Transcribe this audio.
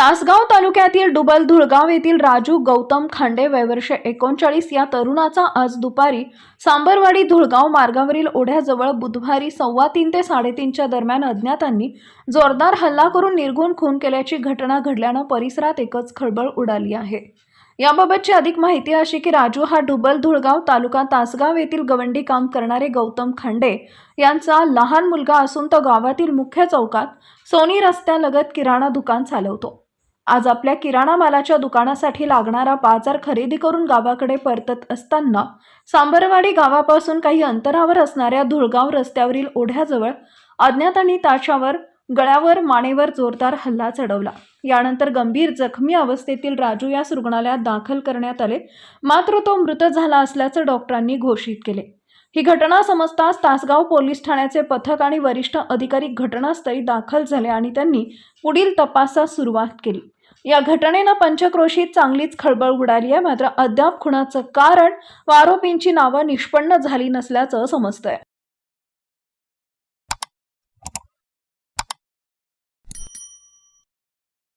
तासगाव तालुक्यातील डुबल धुळगाव येथील राजू गौतम खांडे वय वर्ष 39 या तरुणाचा आज दुपारी सांबरवाडी धुळगाव मार्गावरील ओढ्याजवळ बुधवारी 3:15 ते 3:30च्या दरम्यान अज्ञातांनी जोरदार हल्ला करून निर्घुण खून केल्याची घटना घडल्यानं परिसरात एकच खळबळ उडाली आहे। याबाबतची अधिक माहिती अशी की राजू हा डुबल धुळगाव तालुका तासगाव येथील गवंडी काम करणारे गौतम खांडे यांचा लहान मुलगा असून तो गावातील मुख्य चौकात सोनी रस्त्यालगत किराणा दुकान चालवतो। आज आपल्या किराणा मालाच्या दुकानासाठी लागणारा बाजार खरेदी करून गावाकडे परतत असताना सांबरवाडी गावापासून काही अंतरावर असणाऱ्या धुळगाव रस्त्यावरील ओढ्याजवळ अज्ञातांनी त्याच्यावर गळ्यावर मानेवर जोरदार हल्ला चढवला। यानंतर गंभीर जखमी अवस्थेतील राजू यास रुग्णालयात दाखल करण्यात आले, मात्र तो मृत झाला असल्याचं डॉक्टरांनी घोषित केले। ही घटना समजताच तासगाव पोलीस ठाण्याचे पथक आणि वरिष्ठ अधिकारी घटनास्थळी दाखल झाले आणि त्यांनी पुढील तपासास सुरुवात केली। या घटनेनं पंचक्रोशीत चांगलीच खळबळ उडाली आहे, मात्र अद्याप खुनाचं कारण व आरोपींची नावं निष्पन्न झाली नसल्याचं समजतंय।